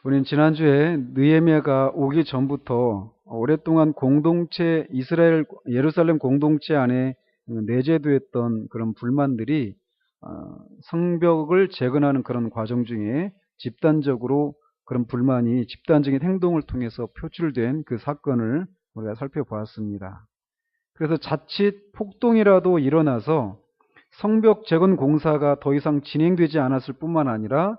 우리는 지난주에 느헤미야가 오기 전부터 오랫동안 공동체 이스라엘 예루살렘 공동체 안에 내재되었던 그런 불만들이 성벽을 재건하는 그런 과정 중에 집단적으로 그런 불만이 집단적인 행동을 통해서 표출된 그 사건을 우리가 살펴보았습니다. 그래서 자칫 폭동이라도 일어나서 성벽 재건 공사가 더 이상 진행되지 않았을 뿐만 아니라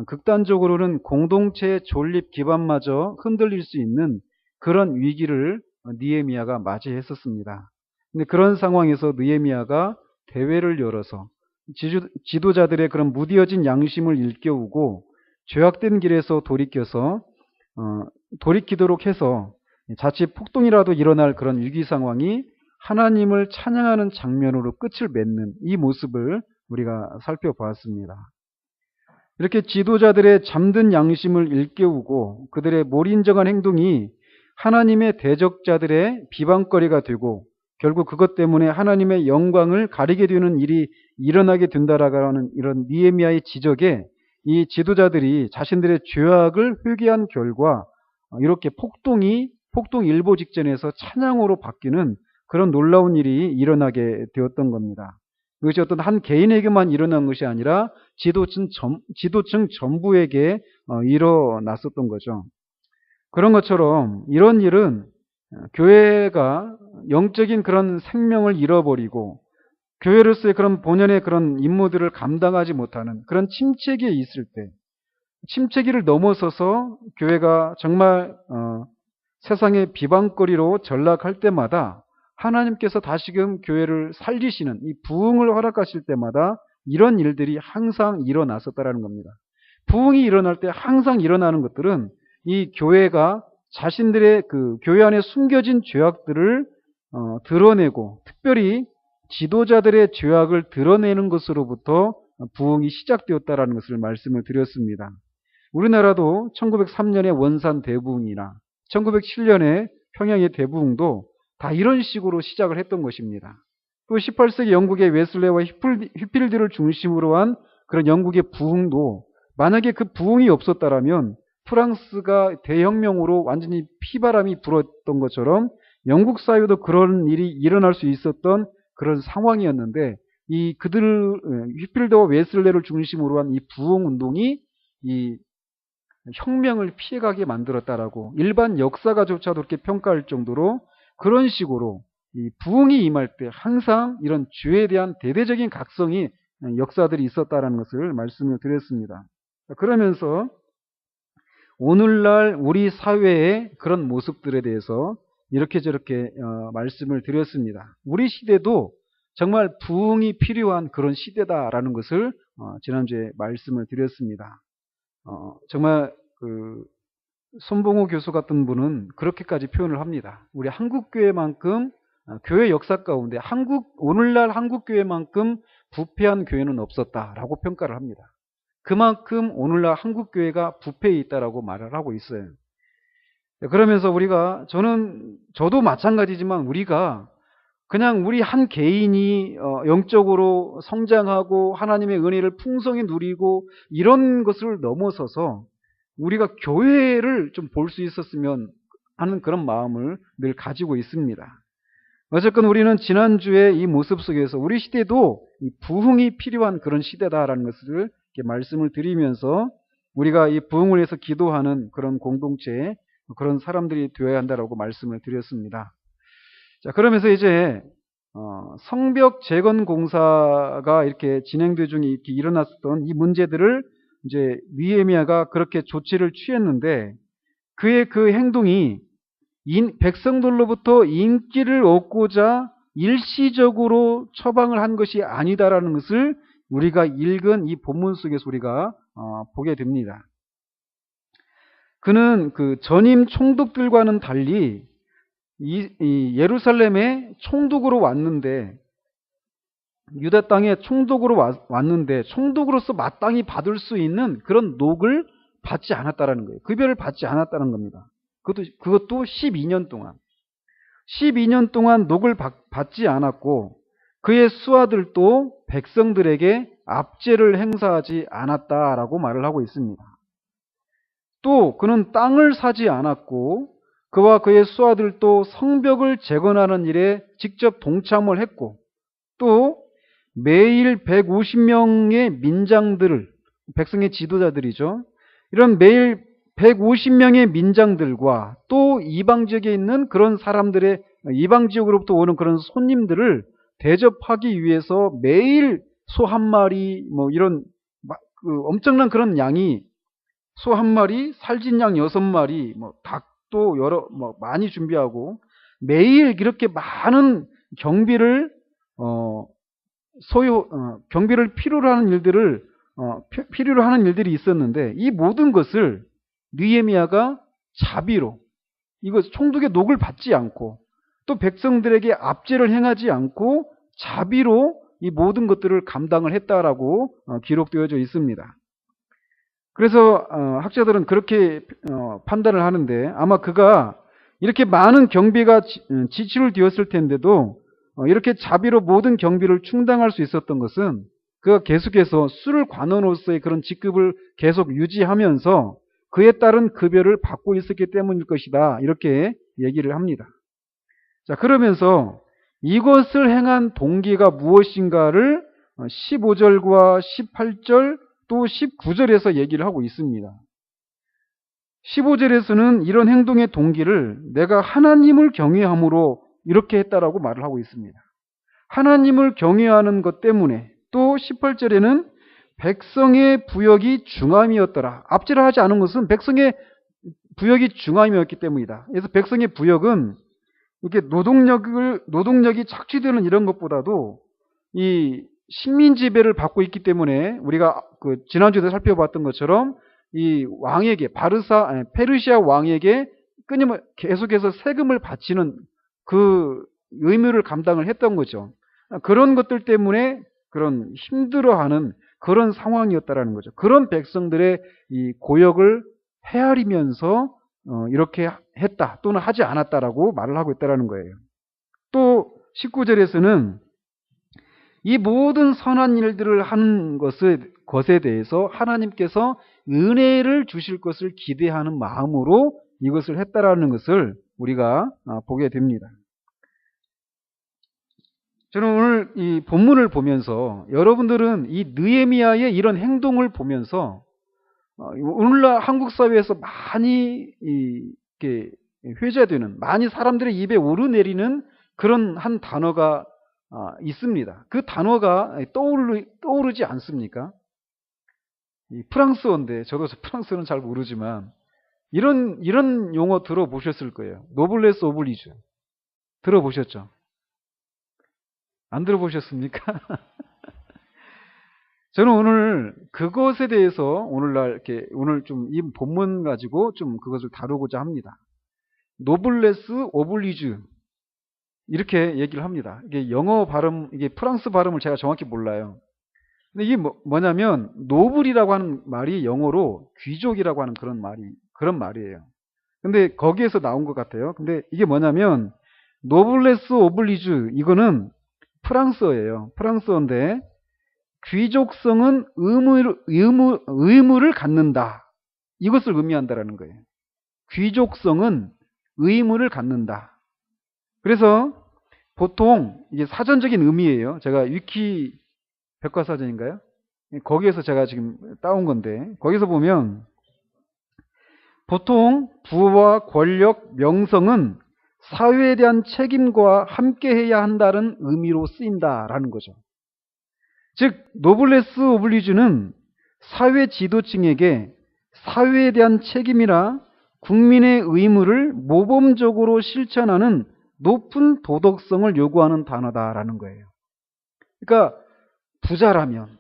극단적으로는 공동체의 존립 기반마저 흔들릴 수 있는 그런 위기를 느헤미야가 맞이했었습니다. 근데 그런 상황에서 느헤미야가 대회를 열어서 지도자들의 그런 무뎌진 양심을 일깨우고 죄악된 길에서 돌이키도록 해서 자칫 폭동이라도 일어날 그런 위기 상황이 하나님을 찬양하는 장면으로 끝을 맺는 이 모습을 우리가 살펴보았습니다. 이렇게 지도자들의 잠든 양심을 일깨우고 그들의 몰인정한 행동이 하나님의 대적자들의 비방거리가 되고 결국 그것 때문에 하나님의 영광을 가리게 되는 일이 일어나게 된다라는 이런 느헤미야의 지적에 이 지도자들이 자신들의 죄악을 회개한 결과 이렇게 폭동 일보 직전에서 찬양으로 바뀌는 그런 놀라운 일이 일어나게 되었던 겁니다. 그것이 어떤 한 개인에게만 일어난 것이 아니라 지도층 전부에게 일어났었던 거죠. 그런 것처럼 이런 일은 교회가 영적인 그런 생명을 잃어버리고 교회로서의 그런 본연의 그런 임무들을 감당하지 못하는 그런 침체기에 있을 때, 침체기를 넘어서서 교회가 정말 세상의 비방거리로 전락할 때마다 하나님께서 다시금 교회를 살리시는 이 부흥을 허락하실 때마다 이런 일들이 항상 일어났었다라는 겁니다. 부흥이 일어날 때 항상 일어나는 것들은 이 교회가 자신들의 그 교회 안에 숨겨진 죄악들을 드러내고 특별히 지도자들의 죄악을 드러내는 것으로부터 부흥이 시작되었다라는 것을 말씀을 드렸습니다. 우리나라도 1903년의 원산 대부흥이나 1907년에 평양의 대부흥도 다 이런 식으로 시작을 했던 것입니다. 또 18세기 영국의 웨슬레와 휘필드를 중심으로 한 그런 영국의 부흥도 만약에 그 부흥이 없었다라면 프랑스가 대혁명으로 완전히 피바람이 불었던 것처럼 영국 사회도 그런 일이 일어날 수 있었던 그런 상황이었는데 휘필드와 웨슬레를 중심으로 한 이 부흥 운동이 이 혁명을 피해가게 만들었다라고 일반 역사가조차도 그렇게 평가할 정도로 그런 식으로 이 부흥이 임할 때 항상 이런 죄에 대한 대대적인 각성이 역사들이 있었다라는 것을 말씀을 드렸습니다. 그러면서 오늘날 우리 사회의 그런 모습들에 대해서 이렇게 저렇게 말씀을 드렸습니다. 우리 시대도 정말 부흥이 필요한 그런 시대다라는 것을 지난주에 말씀을 드렸습니다. 정말 손봉호 교수 같은 분은 그렇게까지 표현을 합니다. 우리 한국교회만큼 교회 역사 가운데 오늘날 한국교회만큼 부패한 교회는 없었다라고 평가를 합니다. 그만큼 오늘날 한국교회가 부패해 있다라고 말을 하고 있어요. 그러면서 저도 마찬가지지만 우리가 그냥 우리 한 개인이 영적으로 성장하고 하나님의 은혜를 풍성히 누리고 이런 것을 넘어서서 우리가 교회를 좀 볼 수 있었으면 하는 그런 마음을 늘 가지고 있습니다. 어쨌건 우리는 지난주에 이 모습 속에서 우리 시대도 이 부흥이 필요한 그런 시대다라는 것을 이렇게 말씀을 드리면서 우리가 이 부흥을 위해서 기도하는 그런 공동체, 그런 사람들이 되어야 한다라고 말씀을 드렸습니다. 자, 그러면서 이제 성벽 재건 공사가 이렇게 진행되 중에 이렇게 일어났었던 이 문제들을 이제 느헤미야가 그렇게 조치를 취했는데 그의 그 행동이 백성들로부터 인기를 얻고자 일시적으로 처방을 한 것이 아니다라는 것을 우리가 읽은 이 본문 속에서 우리가 보게 됩니다. 그는 그 전임 총독들과는 달리 이 예루살렘에 총독으로 왔는데 유다 땅에 총독으로 왔는데 총독으로서 마땅히 받을 수 있는 그런 녹을 받지 않았다라는 거예요. 급여를 받지 않았다는 겁니다. 그것도 12년 동안. 12년 동안 녹을 받지 않았고 그의 수하들도 백성들에게 압제를 행사하지 않았다라고 말을 하고 있습니다. 또 그는 땅을 사지 않았고 그와 그의 수하들도 성벽을 재건하는 일에 직접 동참을 했고 또 매일 150명의 민장들을 백성의 지도자들이죠. 이런 매일 150명의 민장들과 또 이방 지역에 있는 그런 사람들의 이방 지역으로부터 오는 그런 손님들을 대접하기 위해서 매일 소 한 마리 뭐 이런 엄청난 그런 양이 소 한 마리, 살진 양 6마리, 뭐 닭도 여러 많이 준비하고 매일 이렇게 많은 경비를 경비를 필요로 하는 일들이 있었는데 이 모든 것을 느헤미야가 자비로 이거 총독의 녹을 받지 않고 또 백성들에게 압제를 행하지 않고 자비로 이 모든 것들을 감당을 했다라고 기록되어져 있습니다. 그래서 학자들은 그렇게 판단을 하는데 아마 그가 이렇게 많은 경비가 지출되었을 텐데도 이렇게 자비로 모든 경비를 충당할 수 있었던 것은 그가 계속해서 수를 관원으로서의 그런 직급을 계속 유지하면서 그에 따른 급여를 받고 있었기 때문일 것이다. 이렇게 얘기를 합니다. 자, 그러면서 이것을 행한 동기가 무엇인가를 15절과 18절 또 19절에서 얘기를 하고 있습니다. 15절에서는 이런 행동의 동기를 내가 하나님을 경외함으로 이렇게 했다라고 말을 하고 있습니다. 하나님을 경외하는 것 때문에 또 18절에는 백성의 부역이 중함이었더라. 압제를 하지 않은 것은 백성의 부역이 중함이었기 때문이다. 그래서 백성의 부역은 이렇게 노동력이 착취되는 이런 것보다도 이 식민 지배를 받고 있기 때문에 우리가 지난주에 살펴봤던 것처럼 이 왕에게 페르시아 왕에게 끊임없이 계속해서 세금을 바치는 그 의무를 감당을 했던 거죠. 그런 것들 때문에 그런 힘들어하는 그런 상황이었다라는 거죠. 그런 백성들의 이 고역을 헤아리면서 이렇게 했다 또는 하지 않았다라고 말을 하고 있다라는 거예요. 또 19절에서는 이 모든 선한 일들을 하는 것에 대해서 하나님께서 은혜를 주실 것을 기대하는 마음으로 이것을 했다라는 것을 우리가 보게 됩니다. 저는 오늘 이 본문을 보면서 여러분들은 이 느헤미야의 이런 행동을 보면서 오늘날 한국 사회에서 많이 이렇게 회자되는 많이 사람들의 입에 오르내리는 그런 한 단어가 있습니다. 그 단어가 떠오르지 않습니까? 이 프랑스어인데 저도 프랑스어는 잘 모르지만 이런 용어 들어보셨을 거예요. 노블레스 오블리주 들어보셨죠? 안 들어보셨습니까? 저는 오늘 그것에 대해서 오늘 좀 이 본문 가지고 좀 그것을 다루고자 합니다. 노블레스 오블리주 이렇게 얘기를 합니다. 이게 영어 발음, 이게 프랑스 발음을 제가 정확히 몰라요. 근데 이게 뭐냐면 노블이라고 하는 말이 영어로 귀족이라고 하는 그런 말이에요. 근데 거기에서 나온 것 같아요. 근데 이게 뭐냐면 노블레스 오블리주 이거는 프랑스어예요. 프랑스어인데 귀족성은 의무를 갖는다. 이것을 의미한다라는 거예요. 귀족성은 의무를 갖는다. 그래서 보통 이게 사전적인 의미예요. 제가 위키 백과사전인가요? 거기에서 제가 지금 따온 건데 거기서 보면 보통 부와 권력, 명성은 사회에 대한 책임과 함께해야 한다는 의미로 쓰인다라는 거죠. 즉 노블레스 오블리주는 사회 지도층에게 사회에 대한 책임이나 국민의 의무를 모범적으로 실천하는 높은 도덕성을 요구하는 단어다라는 거예요. 그러니까 부자라면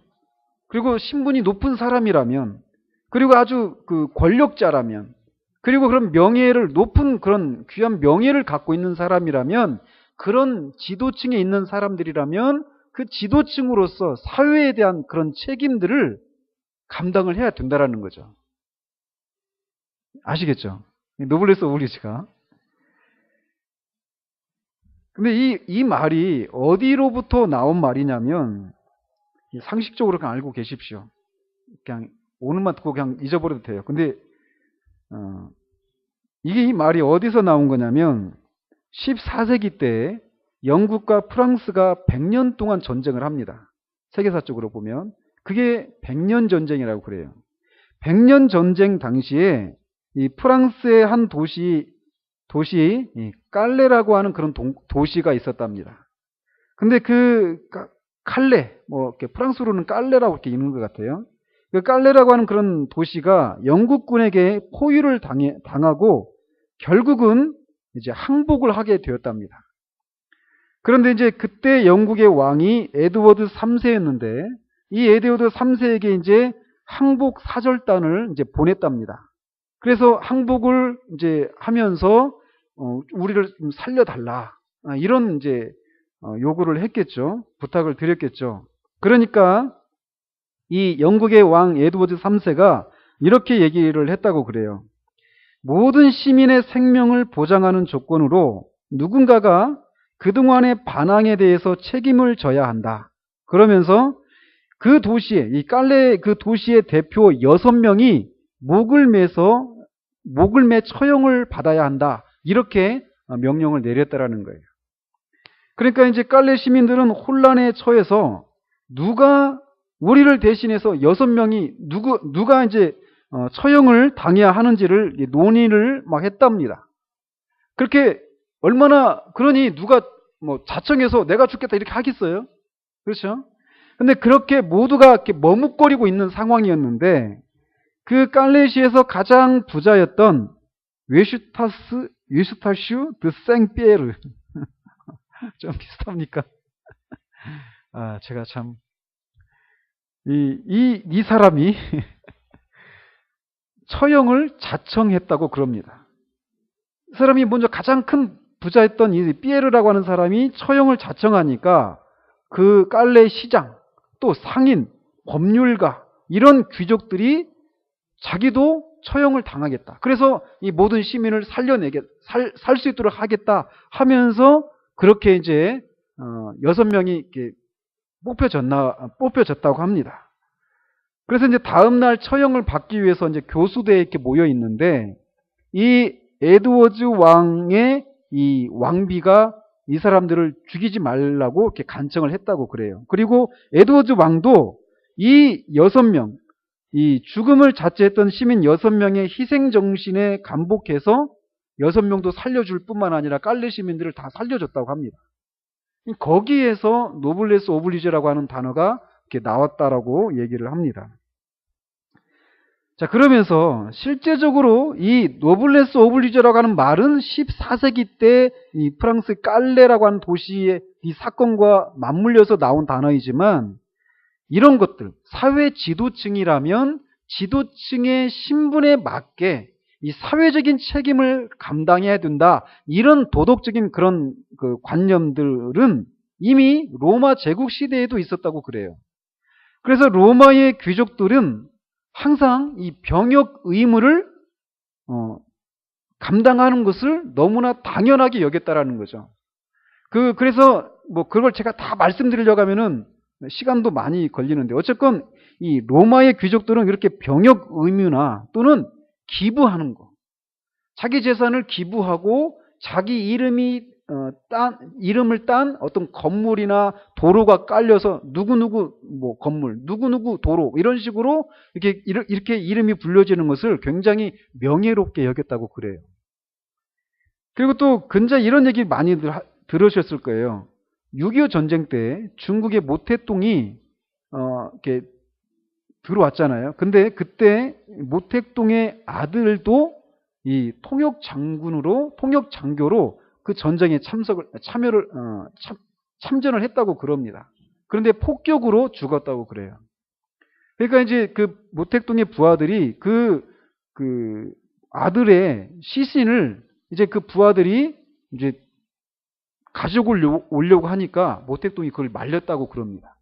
그리고 신분이 높은 사람이라면 그리고 아주 권력자라면 그리고 그런 높은 그런 귀한 명예를 갖고 있는 사람이라면 그런 지도층에 있는 사람들이라면 그 지도층으로서 사회에 대한 그런 책임들을 감당을 해야 된다라는 거죠. 아시겠죠? 노블레스 오블리주가. 근데 이 말이 어디로부터 나온 말이냐면 상식적으로 그냥 알고 계십시오. 그냥 오늘만 듣고 그냥 잊어버려도 돼요. 근데 어, 이게 이 말이 어디서 나온 거냐면 14세기 때 영국과 프랑스가 100년 동안 전쟁을 합니다. 세계사적으로 보면 그게 100년 전쟁이라고 그래요. 100년 전쟁 당시에 이 프랑스의 한 도시 이 깔레라고 하는 그런 도시가 있었답니다. 근데 그 칼레, 뭐 이렇게 프랑스로는 깔레라고 이렇게 읽는 것 같아요. 그 깔레라고 하는 그런 도시가 영국군에게 포위를 당하고 결국은 이제 항복을 하게 되었답니다. 그런데 이제 그때 영국의 왕이 에드워드 3세였는데 이 에드워드 3세에게 이제 항복 사절단을 이제 보냈답니다. 그래서 항복을 이제 하면서 우리를 좀 살려달라 이런 이제 요구를 했겠죠. 부탁을 드렸겠죠. 그러니까 이 영국의 왕 에드워드 3세가 이렇게 얘기를 했다고 그래요. 모든 시민의 생명을 보장하는 조건으로 누군가가 그동안의 반항에 대해서 책임을 져야 한다. 그러면서 그 도시에, 이 깔레 그 도시의 대표 6명이 목을 매 처형을 받아야 한다. 이렇게 명령을 내렸다라는 거예요. 그러니까 이제 깔레 시민들은 혼란에 처해서 누가 우리를 대신해서 6명이 누가 이제 처형을 당해야 하는지를 논의를 막 했답니다. 그렇게 얼마나 그러니 누가 뭐 자청해서 내가 죽겠다 이렇게 하겠어요? 그렇죠? 근데 그렇게 모두가 이렇게 머뭇거리고 있는 상황이었는데 그 깔레시에서 가장 부자였던 웨슈타슈 드 생피에르 좀 비슷합니까? 아, 제가 참 이 사람이 처형을 자청했다고 그럽니다. 이 사람이 먼저 가장 큰 부자였던 이 피에르라고 하는 사람이 처형을 자청하니까 그 깔레 시장, 또 상인, 법률가 이런 귀족들이 자기도 처형을 당하겠다. 그래서 이 모든 시민을 살 수 있도록 하겠다 하면서 그렇게 이제 6명이 이렇게 뽑혀졌다고 합니다. 그래서 이제 다음날 처형을 받기 위해서 이제 교수대에 이렇게 모여 있는데 이 에드워즈 왕의 이 왕비가 이 사람들을 죽이지 말라고 이렇게 간청을 했다고 그래요. 그리고 에드워즈 왕도 이 6명, 이 죽음을 자처했던 시민 6명의 희생 정신에 감복해서 6명도 살려줄 뿐만 아니라 깔레 시민들을 다 살려줬다고 합니다. 거기에서 노블레스 오블리주라고 하는 단어가 이렇게 나왔다라고 얘기를 합니다. 자, 그러면서 실제적으로 이 노블레스 오블리주라고 하는 말은 14세기 때 이 프랑스 깔레라고 하는 도시의 이 사건과 맞물려서 나온 단어이지만 이런 것들, 사회 지도층이라면 지도층의 신분에 맞게 이 사회적인 책임을 감당해야 된다. 이런 도덕적인 그런 그 관념들은 이미 로마 제국 시대에도 있었다고 그래요. 그래서 로마의 귀족들은 항상 이 병역 의무를 감당하는 것을 너무나 당연하게 여겼다라는 거죠. 그래서 뭐 그걸 제가 다 말씀드리려고 하면은 시간도 많이 걸리는데 어쨌건 이 로마의 귀족들은 이렇게 병역 의무나 또는 기부하는 거, 자기 재산을 기부하고 자기 이름을 딴 어떤 건물이나 도로가 깔려서 누구누구 뭐 건물, 누구누구 도로 이런 식으로 이렇게 이름이 불려지는 것을 굉장히 명예롭게 여겼다고 그래요. 그리고 또 근자에 이런 얘기 많이 들으셨을 거예요. 6.25 전쟁 때 중국의 모택동이 이렇게 들어왔잖아요. 근데 그때 모택동의 아들도 이 통역장교로 그 전쟁에 참전을 했다고 그럽니다. 그런데 폭격으로 죽었다고 그래요. 그러니까 이제 그 모택동의 부하들이 그 아들의 시신을 이제 그 부하들이 이제 가져오려고 하니까 모택동이 그걸 말렸다고 그럽니다.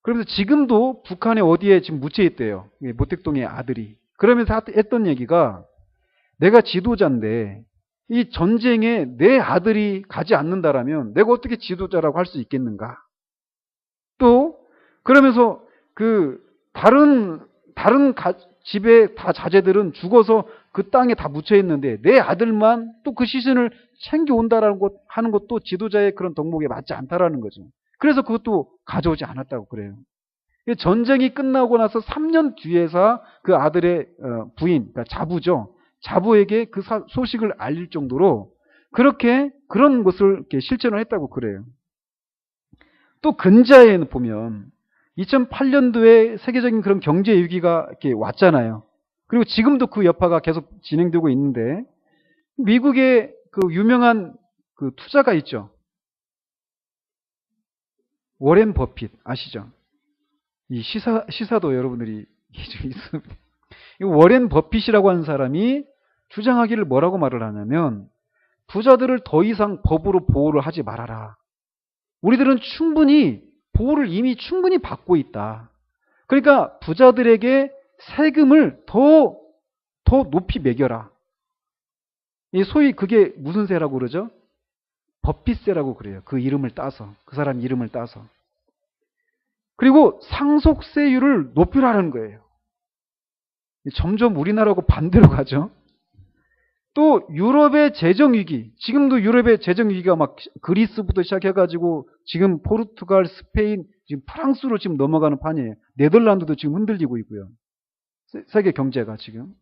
그러면서 지금도 북한에 어디에 지금 묻혀 있대요. 모택동의 아들이. 그러면서 했던 얘기가 내가 지도자인데 이 전쟁에 내 아들이 가지 않는다라면 내가 어떻게 지도자라고 할 수 있겠는가? 또 그러면서 그 다른 다른 집에 다 자제들은 죽어서 그 땅에 다 묻혀 있는데 내 아들만 또 그 시신을 챙겨온다라는 것 하는 것도 지도자의 그런 덕목에 맞지 않다라는 거죠. 그래서 그것도 가져오지 않았다고 그래요. 전쟁이 끝나고 나서 3년 뒤에서 그 아들의 부인, 그러니까 자부죠. 자부에게 그 소식을 알릴 정도로 그렇게 그런 것을 이렇게 실천을 했다고 그래요. 또 근자에 보면 2008년도에 세계적인 그런 경제 위기가 이렇게 왔잖아요. 그리고 지금도 그 여파가 계속 진행되고 있는데 미국의 그 유명한 그 투자가 있죠. 워렌 버핏 아시죠? 이 시사도 여러분들이 있습니다. 워렌 버핏이라고 하는 사람이 주장하기를 뭐라고 말을 하냐면 부자들을 더 이상 법으로 보호를 하지 말아라. 우리들은 충분히 보호를 이미 충분히 받고 있다. 그러니까 부자들에게 세금을 더 높이 매겨라. 소위 그게 무슨 세라고 그러죠? 버핏세라고 그래요. 그 이름을 따서. 그 사람 이름을 따서. 그리고 상속세율을 높이라는 거예요. 점점 우리나라하고 반대로 가죠. 또 유럽의 재정위기, 지금도 유럽의 재정위기가 막 그리스부터 시작해가지고 지금 포르투갈, 스페인, 지금 프랑스로 지금 넘어가는 판이에요. 네덜란드도 지금 흔들리고 있고요. 세계 경제가 지금.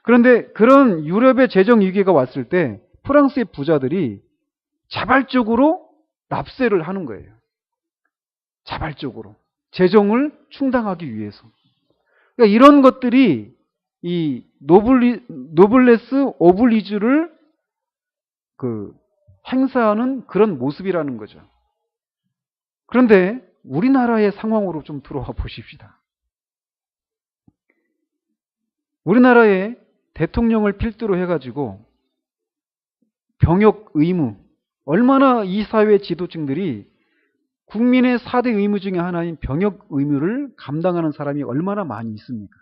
그런데 그런 유럽의 재정위기가 왔을 때 프랑스의 부자들이 자발적으로 납세를 하는 거예요. 자발적으로. 재정을 충당하기 위해서. 그러니까 이런 것들이 이 노블레스 오블리주를 그 행사하는 그런 모습이라는 거죠. 그런데 우리나라의 상황으로 좀 들어와 보십시다. 우리나라의 대통령을 필두로 해가지고 병역 의무, 얼마나 이 사회 지도층들이 국민의 4대 의무 중에 하나인 병역 의무를 감당하는 사람이 얼마나 많이 있습니까?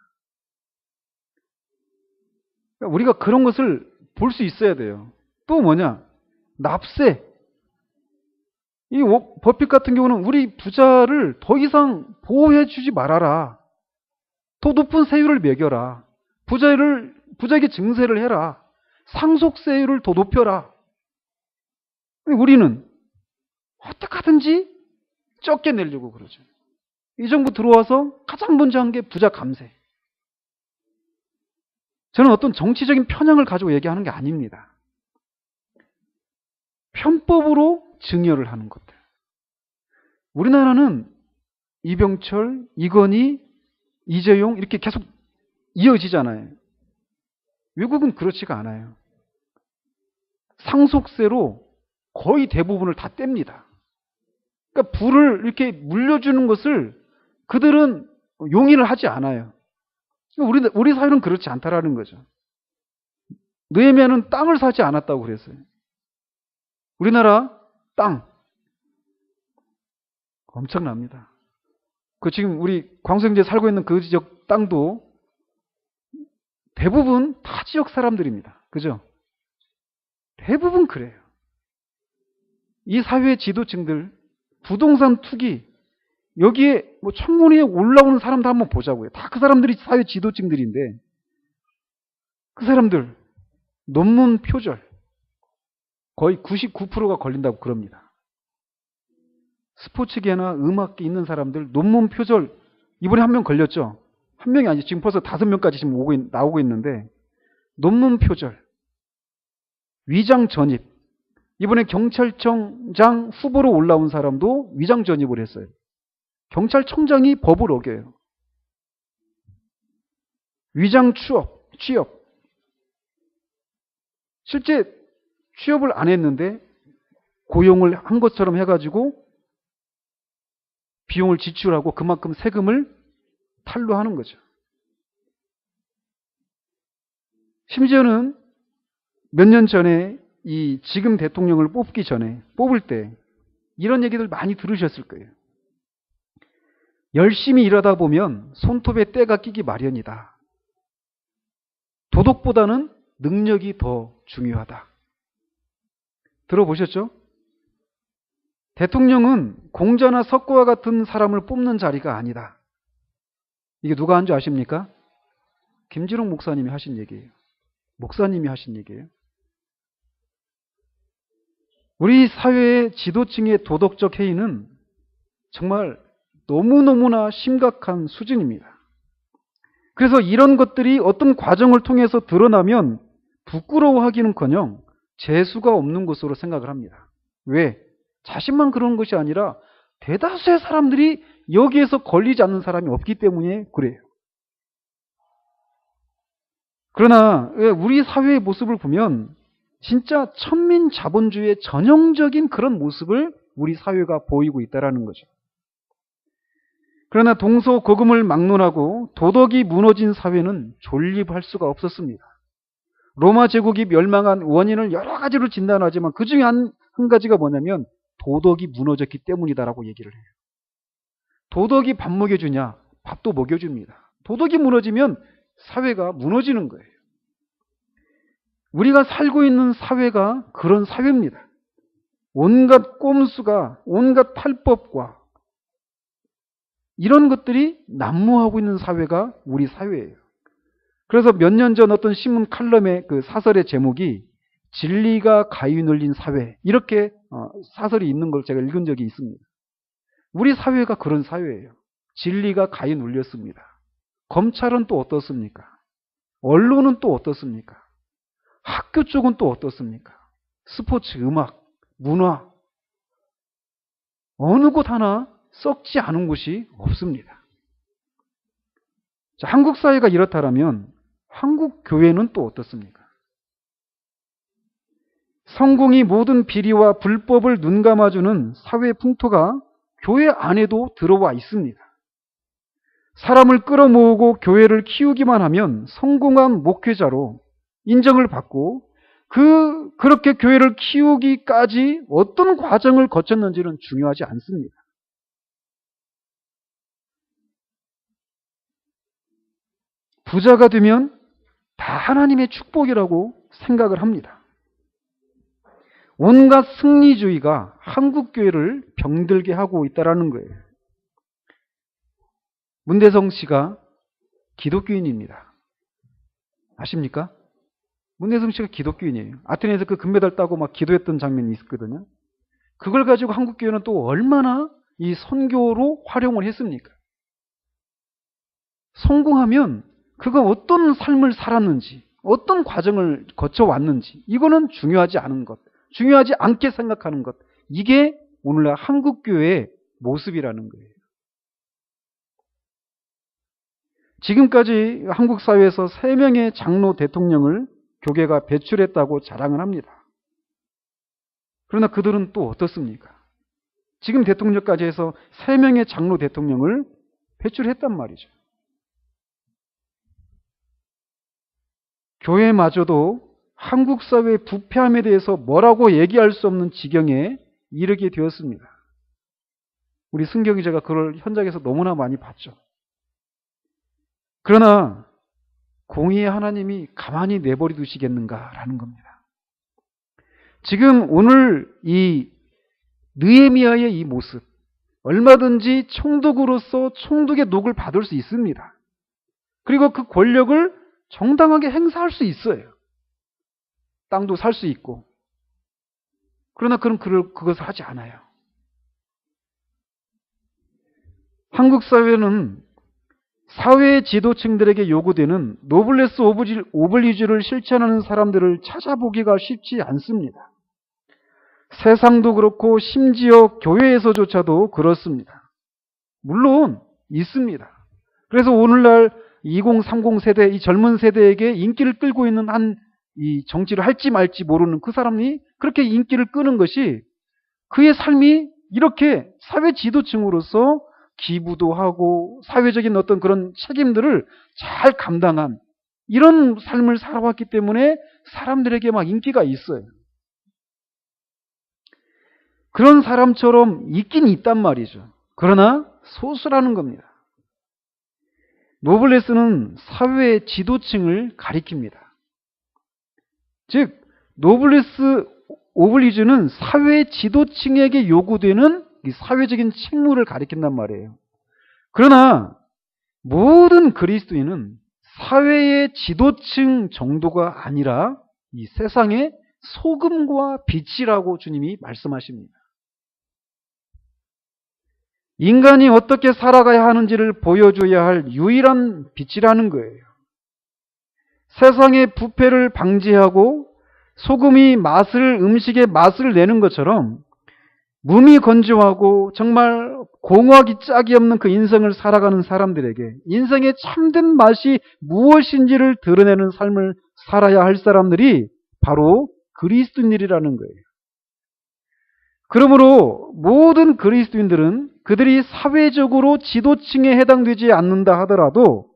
우리가 그런 것을 볼 수 있어야 돼요. 또 뭐냐? 납세. 이 버핏 같은 경우는 우리 부자를 더 이상 보호해 주지 말아라. 더 높은 세율을 매겨라. 부자에게 증세를 해라. 상속세율을 더 높여라. 우리는 어떻게 하든지 적게 내려고 그러죠. 이 정부 들어와서 가장 먼저 한 게 부자 감세. 저는 어떤 정치적인 편향을 가지고 얘기하는 게 아닙니다. 편법으로 증여를 하는 것들. 우리나라는 이병철, 이건희, 이재용 이렇게 계속 이어지잖아요. 외국은 그렇지가 않아요. 상속세로 거의 대부분을 다 뗍니다. 그러니까 부를 이렇게 물려주는 것을 그들은 용인을 하지 않아요. 우리 사회는 그렇지 않다라는 거죠. 느헤미야는 땅을 사지 않았다고 그랬어요. 우리나라 땅 엄청납니다. 그 지금 우리 광성지에 살고 있는 그 지역 땅도 대부분 타 지역 사람들입니다. 그죠? 대부분 그래요. 이 사회의 지도층들 부동산 투기 여기에 뭐 청문회에 올라오는 사람들 한번 보자고요. 다 그 사람들이 사회 지도층들인데 그 사람들 논문 표절 거의 99%가 걸린다고 그럽니다. 스포츠계나 음악계 있는 사람들 논문 표절 이번에 한 명 걸렸죠. 한 명이 아니지 지금 벌써 5명까지 지금 나오고 있는데 논문 표절 위장 전입 이번에 경찰청장 후보로 올라온 사람도 위장 전입을 했어요. 경찰청장이 법을 어겨요. 위장 취업. 실제 취업을 안 했는데 고용을 한 것처럼 해가지고 비용을 지출하고 그만큼 세금을 탈루하는 거죠. 심지어는 몇 년 전에 이 지금 대통령을 뽑을 때 이런 얘기들 많이 들으셨을 거예요. 열심히 일하다 보면 손톱에 때가 끼기 마련이다. 도덕보다는 능력이 더 중요하다. 들어보셨죠? 대통령은 공자나 석구와 같은 사람을 뽑는 자리가 아니다. 이게 누가 한 줄 아십니까? 김진홍 목사님이 하신 얘기예요. 목사님이 하신 얘기예요. 우리 사회의 지도층의 도덕적 해이는 정말 너무너무나 심각한 수준입니다. 그래서 이런 것들이 어떤 과정을 통해서 드러나면 부끄러워하기는커녕 재수가 없는 것으로 생각을 합니다. 왜? 자신만 그런 것이 아니라 대다수의 사람들이 여기에서 걸리지 않는 사람이 없기 때문에 그래요. 그러나 우리 사회의 모습을 보면 진짜 천민자본주의의 전형적인 그런 모습을 우리 사회가 보이고 있다는 거죠. 그러나 동서고금을 막론하고 도덕이 무너진 사회는 존립할 수가 없었습니다. 로마 제국이 멸망한 원인을 여러 가지로 진단하지만 그 중에 한 가지가 뭐냐면 도덕이 무너졌기 때문이다라고 얘기를 해요. 도덕이 밥 먹여주냐? 밥도 먹여줍니다. 도덕이 무너지면 사회가 무너지는 거예요. 우리가 살고 있는 사회가 그런 사회입니다. 온갖 꼼수가, 온갖 탈법과 이런 것들이 난무하고 있는 사회가 우리 사회예요. 그래서 몇 년 전 어떤 신문 칼럼의 그 사설의 제목이 진리가 가위 눌린 사회, 이렇게 사설이 있는 걸 제가 읽은 적이 있습니다. 우리 사회가 그런 사회예요. 진리가 가위 눌렸습니다. 검찰은 또 어떻습니까? 언론은 또 어떻습니까? 학교 쪽은 또 어떻습니까? 스포츠, 음악, 문화, 어느 곳 하나 썩지 않은 곳이 없습니다. 자, 한국 사회가 이렇다면 한국 교회는 또 어떻습니까? 성공이 모든 비리와 불법을 눈감아주는 사회 풍토가 교회 안에도 들어와 있습니다. 사람을 끌어모으고 교회를 키우기만 하면 성공한 목회자로 인정을 받고 그렇게 교회를 키우기까지 어떤 과정을 거쳤는지는 중요하지 않습니다. 부자가 되면 다 하나님의 축복이라고 생각을 합니다. 온갖 승리주의가 한국교회를 병들게 하고 있다는 거예요. 문대성 씨가 기독교인입니다. 아십니까? 문대성 씨가 기독교인이에요. 아테네에서 그 금메달 따고 막 기도했던 장면이 있었거든요. 그걸 가지고 한국교회는 또 얼마나 이 선교로 활용을 했습니까? 성공하면 그가 어떤 삶을 살았는지, 어떤 과정을 거쳐왔는지, 이거는 중요하지 않은 것, 중요하지 않게 생각하는 것, 이게 오늘날 한국교회의 모습이라는 거예요. 지금까지 한국 사회에서 3명의 장로 대통령을 교계가 배출했다고 자랑을 합니다. 그러나 그들은 또 어떻습니까? 지금 대통령까지 해서 3명의 장로 대통령을 배출했단 말이죠. 교회마저도 한국 사회의 부패함에 대해서 뭐라고 얘기할 수 없는 지경에 이르게 되었습니다. 우리 승경 기자가 그걸 현장에서 너무나 많이 봤죠. 그러나 공의의 하나님이 가만히 내버려 두시겠는가라는 겁니다. 지금 오늘 이 느헤미야의 이 모습, 얼마든지 총독으로서 총독의 녹을 받을 수 있습니다. 그리고 그 권력을 정당하게 행사할 수 있어요. 땅도 살 수 있고. 그러나 그럼 그것을 하지 않아요. 한국 사회는 사회 지도층들에게 요구되는 노블레스 오블리주를 실천하는 사람들을 찾아보기가 쉽지 않습니다. 세상도 그렇고 심지어 교회에서조차도 그렇습니다. 물론 있습니다. 그래서 오늘날 2030 세대, 이 젊은 세대에게 인기를 끌고 있는 이 정치를 할지 말지 모르는 그 사람이 그렇게 인기를 끄는 것이 그의 삶이 이렇게 사회 지도층으로서 기부도 하고 사회적인 어떤 그런 책임들을 잘 감당한 이런 삶을 살아왔기 때문에 사람들에게 막 인기가 있어요. 그런 사람처럼 있긴 있단 말이죠. 그러나 소수라는 겁니다. 노블레스는 사회의 지도층을 가리킵니다. 즉 노블레스 오블리주는 사회 지도층에게 요구되는 이 사회적인 책무를 가리킨단 말이에요. 그러나 모든 그리스도인은 사회의 지도층 정도가 아니라 이 세상의 소금과 빛이라고 주님이 말씀하십니다. 인간이 어떻게 살아가야 하는지를 보여줘야 할 유일한 빛이라는 거예요. 세상의 부패를 방지하고 소금이 음식의 맛을 내는 것처럼 몸이 건조하고 정말 공허하기 짝이 없는 그 인생을 살아가는 사람들에게 인생의 참된 맛이 무엇인지를 드러내는 삶을 살아야 할 사람들이 바로 그리스도인들이라는 거예요. 그러므로 모든 그리스도인들은 그들이 사회적으로 지도층에 해당되지 않는다 하더라도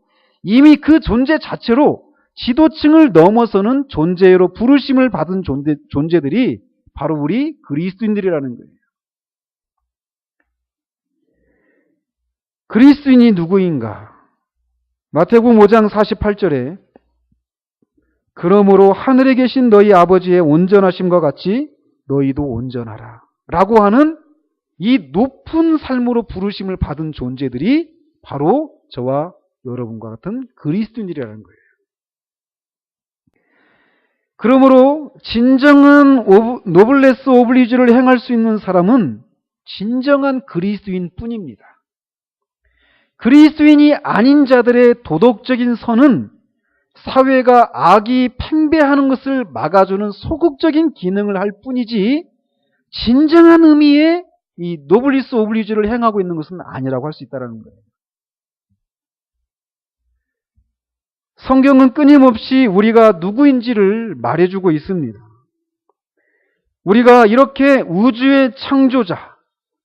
이미 그 존재 자체로 지도층을 넘어서는 존재로 부르심을 받은 존재들이 바로 우리 그리스도인들이라는 거예요. 그리스도인이 누구인가? 마태복음 5장 48절에 그러므로 하늘에 계신 너희 아버지의 온전하심과 같이 너희도 온전하라 라고 하는 이 높은 삶으로 부르심을 받은 존재들이 바로 저와 여러분과 같은 그리스도인들이라는 거예요. 그러므로 진정한 노블레스 오블리주를 행할 수 있는 사람은 진정한 그리스도인 뿐입니다. 그리스도인이 아닌 자들의 도덕적인 선은 사회가 악이 팽배하는 것을 막아주는 소극적인 기능을 할 뿐이지 진정한 의미의 이 노블리스 오블리주를 행하고 있는 것은 아니라고 할 수 있다는 거예요. 성경은 끊임없이 우리가 누구인지를 말해주고 있습니다. 우리가 이렇게 우주의 창조자,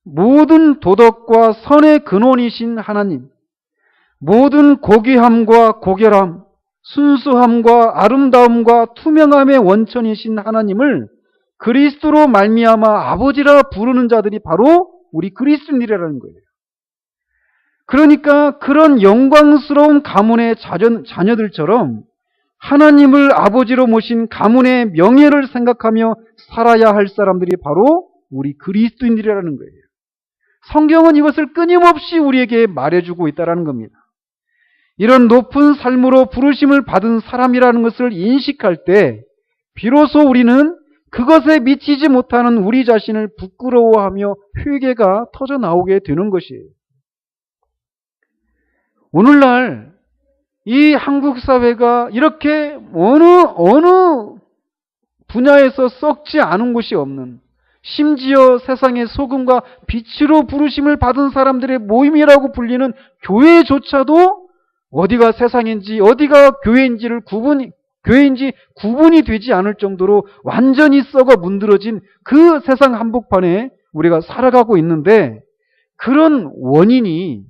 모든 도덕과 선의 근원이신 하나님, 모든 고귀함과 고결함, 순수함과 아름다움과 투명함의 원천이신 하나님을 그리스도로 말미암아 아버지라 부르는 자들이 바로 우리 그리스도인이라는 거예요. 그러니까 그런 영광스러운 가문의 자녀들처럼 하나님을 아버지로 모신 가문의 명예를 생각하며 살아야 할 사람들이 바로 우리 그리스도인들이라는 거예요. 성경은 이것을 끊임없이 우리에게 말해주고 있다는 겁니다. 이런 높은 삶으로 부르심을 받은 사람이라는 것을 인식할 때 비로소 우리는 그것에 미치지 못하는 우리 자신을 부끄러워하며 회개가 터져 나오게 되는 것이에요. 오늘날 이 한국 사회가 이렇게 어느 분야에서 썩지 않은 곳이 없는, 심지어 세상의 소금과 빛으로 부르심을 받은 사람들의 모임이라고 불리는 교회조차도 어디가 세상인지 어디가 교회인지 구분이 되지 않을 정도로 완전히 썩어 문드러진 그 세상 한복판에 우리가 살아가고 있는데, 그런 원인이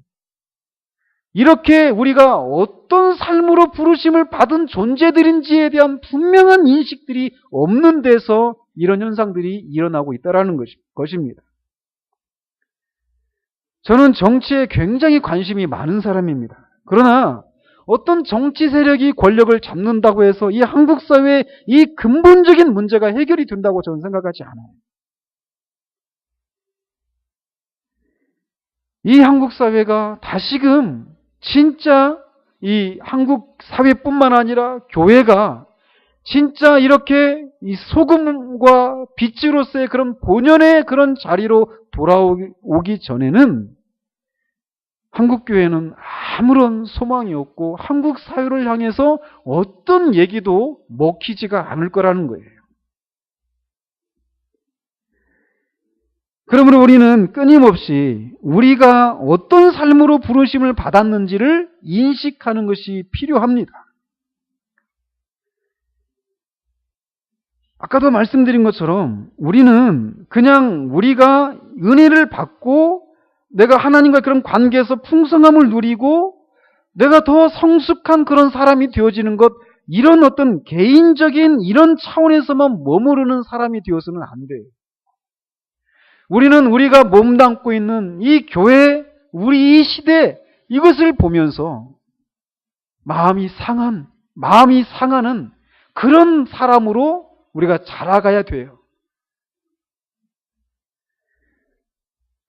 이렇게 우리가 어떤 삶으로 부르심을 받은 존재들인지에 대한 분명한 인식들이 없는 데서 이런 현상들이 일어나고 있다는 것입니다. 저는 정치에 굉장히 관심이 많은 사람입니다. 그러나 어떤 정치 세력이 권력을 잡는다고 해서 이 한국 사회의 이 근본적인 문제가 해결이 된다고 저는 생각하지 않아요. 이 한국 사회가 다시금 진짜 이 한국 사회뿐만 아니라 교회가 진짜 이렇게 이 소금과 빛으로서의 그런 본연의 그런 자리로 돌아오기 전에는 한국 교회는 아무런 소망이 없고 한국 사회를 향해서 어떤 얘기도 먹히지가 않을 거라는 거예요. 그러므로 우리는 끊임없이 우리가 어떤 삶으로 부르심을 받았는지를 인식하는 것이 필요합니다. 아까도 말씀드린 것처럼 우리는 그냥 우리가 은혜를 받고 내가 하나님과 그런 관계에서 풍성함을 누리고 내가 더 성숙한 그런 사람이 되어지는 것, 이런 어떤 개인적인 이런 차원에서만 머무르는 사람이 되어서는 안 돼요. 우리는 우리가 몸담고 있는 이 교회, 우리 이 시대, 이것을 보면서 마음이 상하는 그런 사람으로 우리가 자라가야 돼요.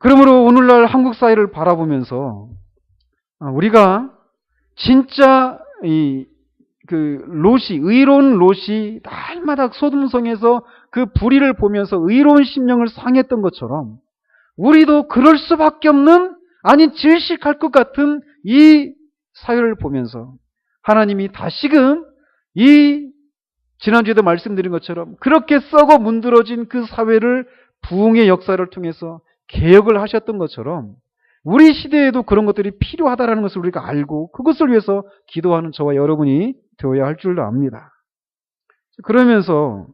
그러므로 오늘날 한국 사회를 바라보면서 우리가 진짜 롯이, 의로운 롯이 날마다 소돔성에서 그 불의를 보면서 의로운 심령을 상했던 것처럼 우리도 그럴 수밖에 없는, 아니 질식할 것 같은 이 사회를 보면서 하나님이 다시금 지난주에도 말씀드린 것처럼 그렇게 썩어 문드러진 그 사회를 부흥의 역사를 통해서 개혁을 하셨던 것처럼 우리 시대에도 그런 것들이 필요하다는 것을 우리가 알고 그것을 위해서 기도하는 저와 여러분이 되어야 할 줄로 압니다. 그러면서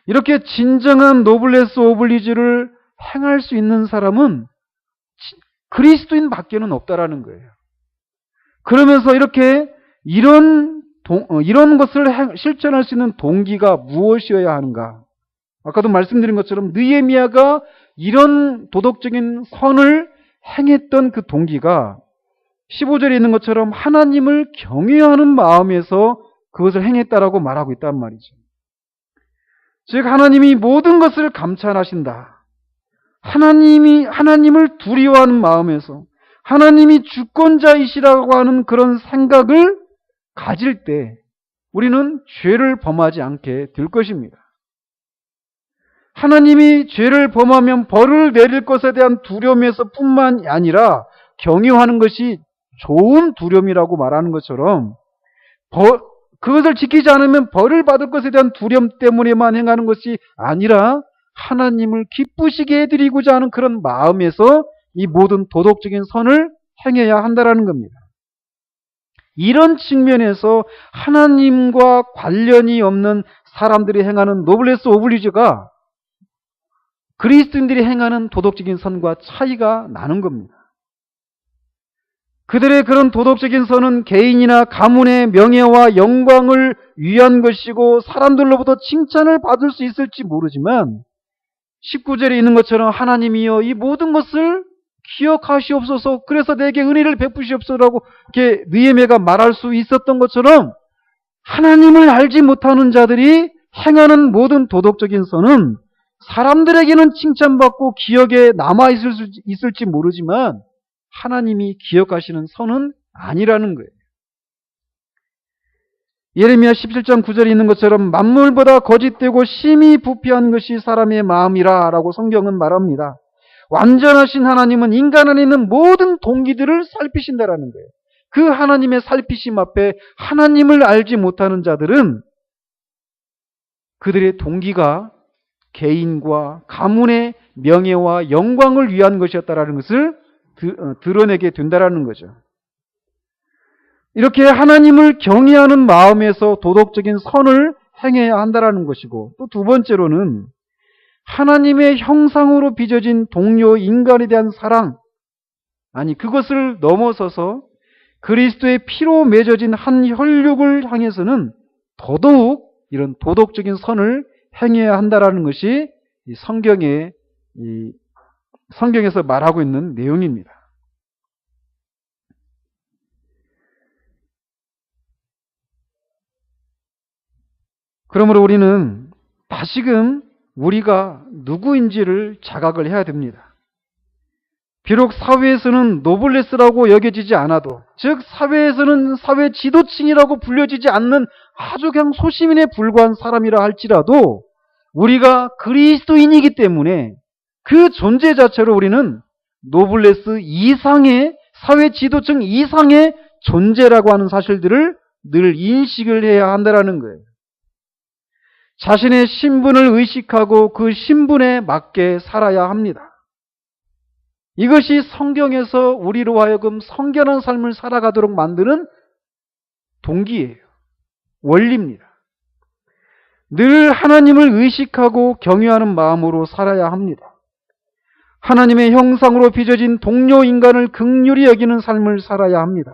이렇게 진정한 노블레스 오블리주를 행할 수 있는 사람은 그리스도인 밖에는 없다라는 거예요. 그러면서 이렇게 이런 것을 실천할 수 있는 동기가 무엇이어야 하는가? 아까도 말씀드린 것처럼 느헤미야가 이런 도덕적인 선을 행했던 그 동기가 15절에 있는 것처럼 하나님을 경외하는 마음에서 그것을 행했다라고 말하고 있단 말이죠. 즉 하나님이 모든 것을 감찰하신다. 하나님을 두려워하는 마음에서 하나님이 주권자이시라고 하는 그런 생각을 가질 때 우리는 죄를 범하지 않게 될 것입니다. 하나님이 죄를 범하면 벌을 내릴 것에 대한 두려움에서 뿐만 아니라 경외하는 것이 좋은 두려움이라고 말하는 것처럼 그것을 지키지 않으면 벌을 받을 것에 대한 두려움 때문에만 행하는 것이 아니라 하나님을 기쁘시게 해드리고자 하는 그런 마음에서 이 모든 도덕적인 선을 행해야 한다는 겁니다. 이런 측면에서 하나님과 관련이 없는 사람들이 행하는 노블레스 오블리주가 그리스도인들이 행하는 도덕적인 선과 차이가 나는 겁니다. 그들의 그런 도덕적인 선은 개인이나 가문의 명예와 영광을 위한 것이고 사람들로부터 칭찬을 받을 수 있을지 모르지만 19절에 있는 것처럼 하나님이여 이 모든 것을 기억하시옵소서, 그래서 내게 은혜를 베푸시옵소서라고 이렇게 느헤미야가 말할 수 있었던 것처럼 하나님을 알지 못하는 자들이 행하는 모든 도덕적인 선은 사람들에게는 칭찬받고 기억에 남아있을지 모르지만 하나님이 기억하시는 선은 아니라는 거예요. 예레미야 17장 9절에 있는 것처럼 만물보다 거짓되고 심히 부패한 것이 사람의 마음이라 라고 성경은 말합니다. 완전하신 하나님은 인간 안에 있는 모든 동기들을 살피신다라는 거예요. 그 하나님의 살피심 앞에 하나님을 알지 못하는 자들은 그들의 동기가 개인과 가문의 명예와 영광을 위한 것이었다라는 것을 드러내게 된다라는 거죠. 이렇게 하나님을 경외하는 마음에서 도덕적인 선을 행해야 한다라는 것이고, 또 두 번째로는 하나님의 형상으로 빚어진 동료 인간에 대한 사랑, 아니 그것을 넘어서서 그리스도의 피로 맺어진 한 혈육을 향해서는 더더욱 이런 도덕적인 선을 행해야 한다라는 것이 성경에서 말하고 있는 내용입니다. 그러므로 우리는 다시금 우리가 누구인지를 자각을 해야 됩니다. 비록 사회에서는 노블레스라고 여겨지지 않아도, 즉 사회에서는 사회 지도층이라고 불려지지 않는 아주 그냥 소시민에 불과한 사람이라 할지라도 우리가 그리스도인이기 때문에 그 존재 자체로 우리는 노블레스 이상의, 사회 지도층 이상의 존재라고 하는 사실들을 늘 인식을 해야 한다는 거예요. 자신의 신분을 의식하고 그 신분에 맞게 살아야 합니다. 이것이 성경에서 우리로 하여금 성결한 삶을 살아가도록 만드는 동기예요. 원리입니다. 늘 하나님을 의식하고 경외하는 마음으로 살아야 합니다. 하나님의 형상으로 빚어진 동료 인간을 긍휼히 여기는 삶을 살아야 합니다.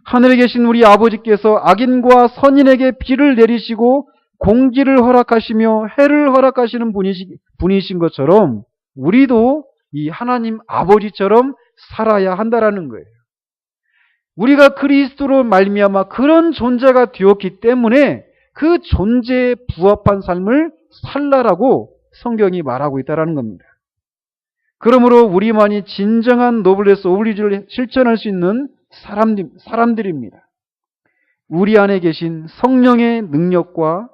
하늘에 계신 우리 아버지께서 악인과 선인에게 비를 내리시고 공기를 허락하시며 해를 허락하시는 분이신 것처럼 우리도 이 하나님 아버지처럼 살아야 한다라는 거예요. 우리가 그리스도로 말미암아 그런 존재가 되었기 때문에 그 존재에 부합한 삶을 살라라고 성경이 말하고 있다는 겁니다. 그러므로 우리만이 진정한 노블레스 오블리주를 실천할 수 있는 사람들입니다. 우리 안에 계신 성령의 능력과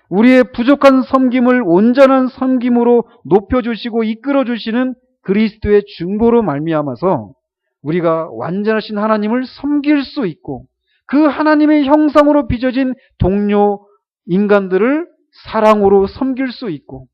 우리의 부족한 섬김을 온전한 섬김으로 높여주시고 이끌어주시는 그리스도의 중보로 말미암아서 우리가 완전하신 하나님을 섬길 수 있고 그 하나님의 형상으로 빚어진 동료 인간들을 사랑으로 섬길 수 있고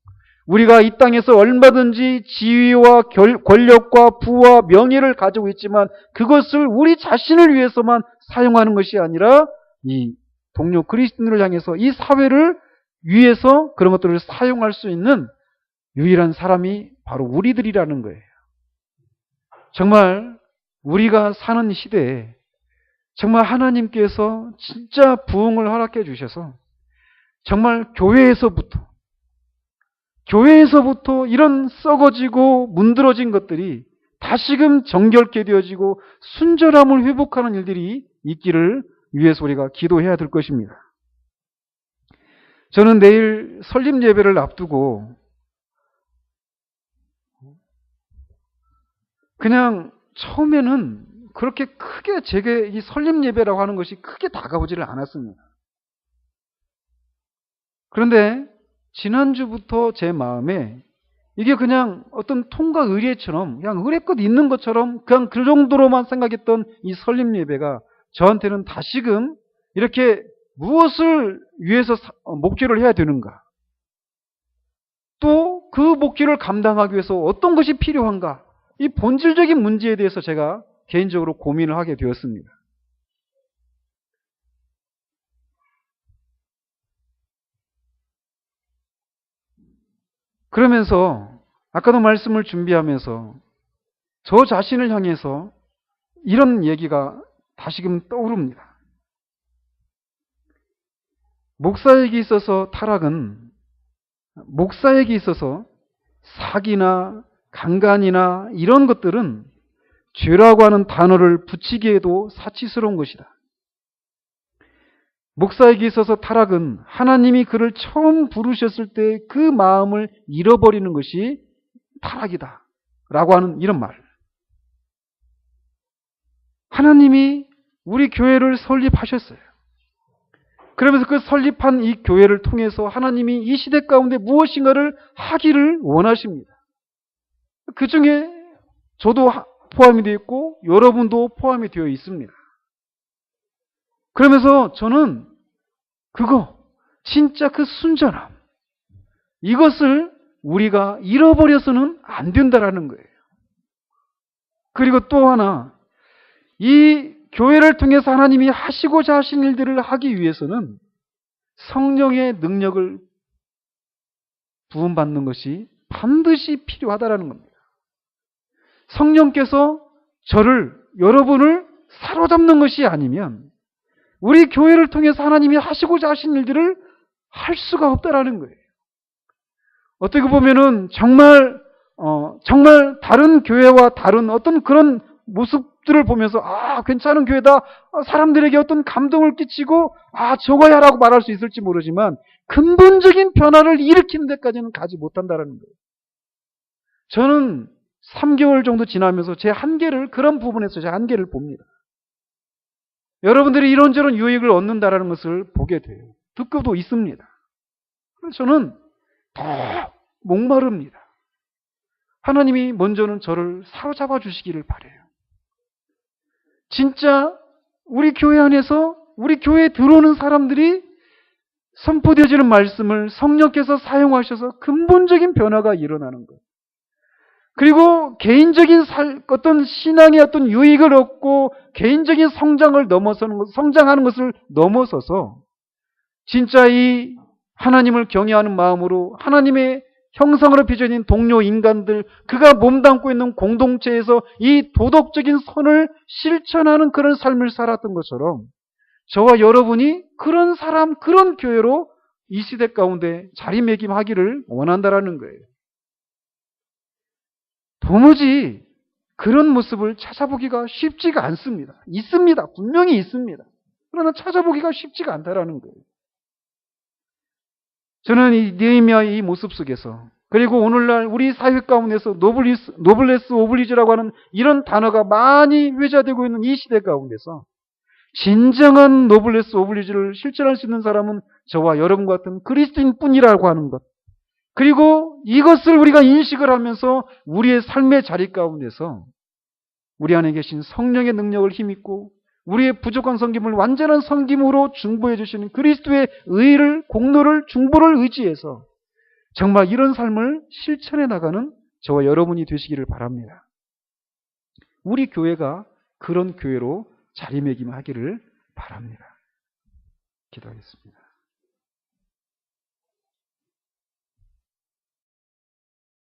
우리가 이 땅에서 얼마든지 지위와 권력과 부와 명예를 가지고 있지만 그것을 우리 자신을 위해서만 사용하는 것이 아니라 이 동료 그리스도인을 향해서 이 사회를 위해서 그런 것들을 사용할 수 있는 유일한 사람이 바로 우리들이라는 거예요. 정말 우리가 사는 시대에 정말 하나님께서 진짜 부흥을 허락해 주셔서 정말 교회에서부터 이런 썩어지고 문드러진 것들이 다시금 정결케 되어지고 순결함을 회복하는 일들이 있기를 위해서 우리가 기도해야 될 것입니다. 저는 내일 설립 예배를 앞두고 그냥 처음에는 그렇게 크게 제게 이 설립 예배라고 하는 것이 크게 다가오지를 않았습니다. 그런데 지난주부터 제 마음에 이게 그냥 어떤 통과 의례처럼 그냥 의례껏 있는 것처럼 그냥 그 정도로만 생각했던 이 설립 예배가 저한테는 다시금 이렇게 무엇을 위해서 목회를 해야 되는가, 또 그 목회를 감당하기 위해서 어떤 것이 필요한가, 이 본질적인 문제에 대해서 제가 개인적으로 고민을 하게 되었습니다. 그러면서 아까도 말씀을 준비하면서 저 자신을 향해서 이런 얘기가 다시금 떠오릅니다. 목사에게 있어서 타락은 목사에게 있어서 사기나 강간이나 이런 것들은 죄라고 하는 단어를 붙이기에도 사치스러운 것이다. 목사에게 있어서 타락은 하나님이 그를 처음 부르셨을 때 그 마음을 잃어버리는 것이 타락이다 라고 하는 이런 말. 하나님이 우리 교회를 설립하셨어요. 그러면서 그 설립한 이 교회를 통해서 하나님이 이 시대 가운데 무엇인가를 하기를 원하십니다. 그 중에 저도 포함이 되어 있고 여러분도 포함이 되어 있습니다. 그러면서 저는 진짜 그 순전함, 이것을 우리가 잃어버려서는 안 된다라는 거예요. 그리고 또 하나, 이 교회를 통해서 하나님이 하시고자 하신 일들을 하기 위해서는 성령의 능력을 부음받는 것이 반드시 필요하다라는 겁니다. 성령께서 여러분을 사로잡는 것이 아니면 우리 교회를 통해서 하나님이 하시고자 하신 일들을 할 수가 없다라는 거예요. 어떻게 보면은 정말 다른 교회와 다른 어떤 그런 모습들을 보면서 괜찮은 교회다, 사람들에게 어떤 감동을 끼치고 저거야라고 말할 수 있을지 모르지만 근본적인 변화를 일으키는 데까지는 가지 못한다는 거예요. 저는 3개월 정도 지나면서 제 한계를, 그런 부분에서 제 한계를 봅니다. 여러분들이 이런저런 유익을 얻는다라는 것을 보게 돼요. 듣고도 있습니다. 그래서 저는 더 목마릅니다. 하나님이 먼저는 저를 사로잡아 주시기를 바라요. 진짜 우리 교회 안에서 우리 교회에 들어오는 사람들이 선포되어지는 말씀을 성령께서 사용하셔서 근본적인 변화가 일어나는 것. 그리고 개인적인 어떤 신앙의 어떤 유익을 얻고 개인적인 성장하는 것을 넘어서서 진짜 이 하나님을 경외하는 마음으로 하나님의 형상으로 빚어진 동료 인간들, 그가 몸담고 있는 공동체에서 이 도덕적인 선을 실천하는 그런 삶을 살았던 것처럼 저와 여러분이 그런 사람, 그런 교회로 이 시대 가운데 자리매김하기를 원한다라는 거예요. 도무지 그런 모습을 찾아보기가 쉽지가 않습니다. 있습니다. 분명히 있습니다. 그러나 찾아보기가 쉽지가 않다라는 거예요. 저는 이 느헤미야의 이 모습 속에서, 그리고 오늘날 우리 사회 가운데서 노블레스 오블리주라고 하는 이런 단어가 많이 회자되고 있는 이 시대 가운데서 진정한 노블레스 오블리주를 실천할 수 있는 사람은 저와 여러분 같은 그리스도인뿐이라고 하는 것. 그리고 이것을 우리가 인식을 하면서 우리의 삶의 자리 가운데서 우리 안에 계신 성령의 능력을 힘입고 우리의 부족한 섬김을 완전한 섬김으로 중보해 주시는 그리스도의 의를, 공로를, 중보를 의지해서 정말 이런 삶을 실천해 나가는 저와 여러분이 되시기를 바랍니다. 우리 교회가 그런 교회로 자리매김하기를 바랍니다. 기도하겠습니다.